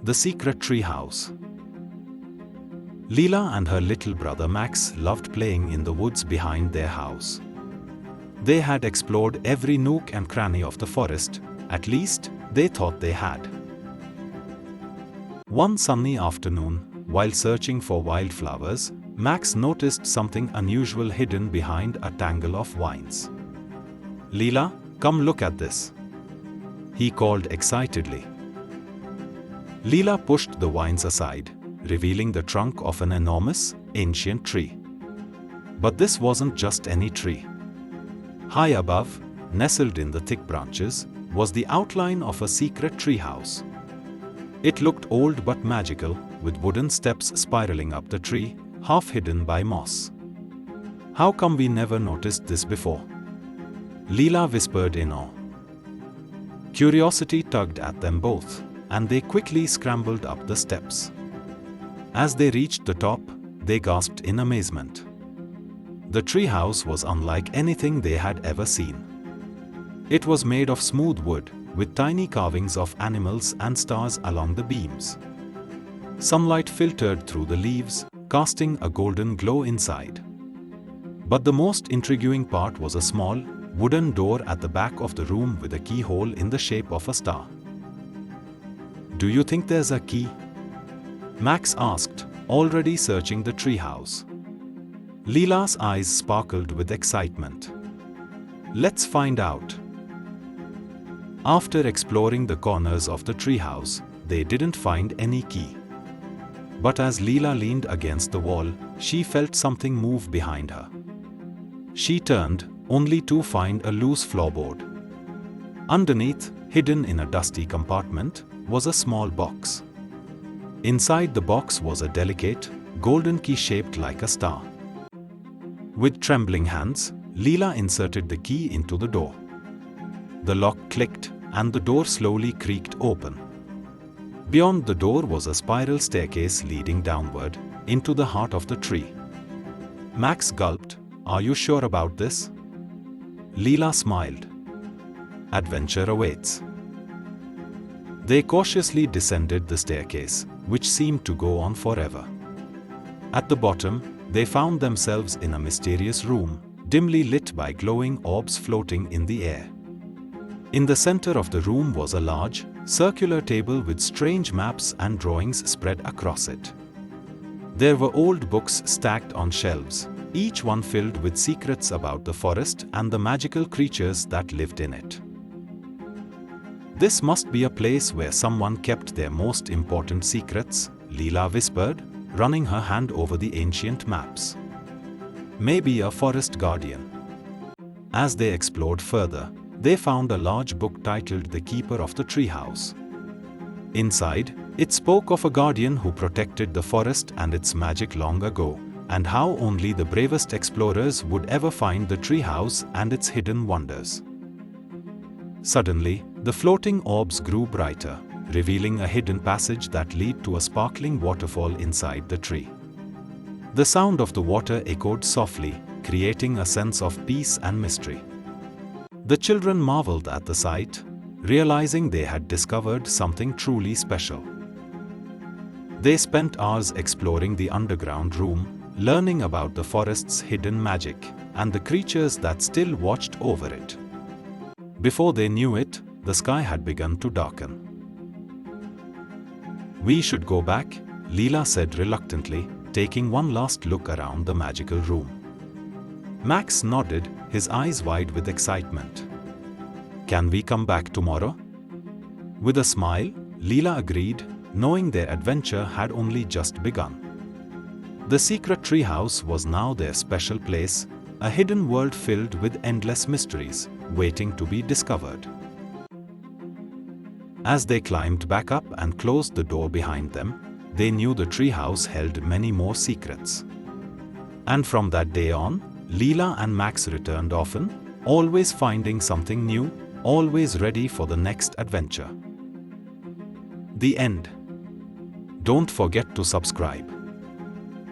The Secret Treehouse. Leela and her little brother Max loved playing in the woods behind their house. They had explored every nook and cranny of the forest, at least they thought they had. One sunny afternoon, while searching for wildflowers, Max noticed something unusual hidden behind a tangle of vines. "Leela, come look at this," he called excitedly. Leela pushed the vines aside, revealing the trunk of an enormous, ancient tree. But this wasn't just any tree. High above, nestled in the thick branches, was the outline of a secret treehouse. It looked old but magical, with wooden steps spiraling up the tree, half hidden by moss. "How come we never noticed this before?" Leela whispered in awe. Curiosity tugged at them both, and they quickly scrambled up the steps. As they reached the top, they gasped in amazement. The treehouse was unlike anything they had ever seen. It was made of smooth wood, with tiny carvings of animals and stars along the beams. Sunlight filtered through the leaves, casting a golden glow inside. But the most intriguing part was a small, wooden door at the back of the room with a keyhole in the shape of a star. "Do you think there's a key?" Max asked, already searching the treehouse. Leela's eyes sparkled with excitement. "Let's find out." After exploring the corners of the treehouse, they didn't find any key. But as Leela leaned against the wall, she felt something move behind her. She turned, only to find a loose floorboard. Underneath, hidden in a dusty compartment, was a small box. Inside the box was a delicate, golden key shaped like a star. With trembling hands, Leela inserted the key into the door. The lock clicked, and the door slowly creaked open. Beyond the door was a spiral staircase leading downward, into the heart of the tree. Max gulped. "Are you sure about this?" Leela smiled. "Adventure awaits." They cautiously descended the staircase, which seemed to go on forever. At the bottom, they found themselves in a mysterious room, dimly lit by glowing orbs floating in the air. In the center of the room was a large, circular table with strange maps and drawings spread across it. There were old books stacked on shelves, each one filled with secrets about the forest and the magical creatures that lived in it. "This must be a place where someone kept their most important secrets," Leela whispered, running her hand over the ancient maps. "Maybe a forest guardian." As they explored further, they found a large book titled The Keeper of the Treehouse. Inside, it spoke of a guardian who protected the forest and its magic long ago, and how only the bravest explorers would ever find the treehouse and its hidden wonders. Suddenly, the floating orbs grew brighter, revealing a hidden passage that led to a sparkling waterfall inside the tree. The sound of the water echoed softly, creating a sense of peace and mystery. The children marveled at the sight, realizing they had discovered something truly special. They spent hours exploring the underground room, learning about the forest's hidden magic and the creatures that still watched over it. Before they knew it, the sky had begun to darken. "We should go back," Leela said reluctantly, taking one last look around the magical room. Max nodded, his eyes wide with excitement. "Can we come back tomorrow?" With a smile, Leela agreed, knowing their adventure had only just begun. The secret treehouse was now their special place, a hidden world filled with endless mysteries, waiting to be discovered. As they climbed back up and closed the door behind them, they knew the treehouse held many more secrets. And from that day on, Leela and Max returned often, always finding something new, always ready for the next adventure. The end. Don't forget to subscribe.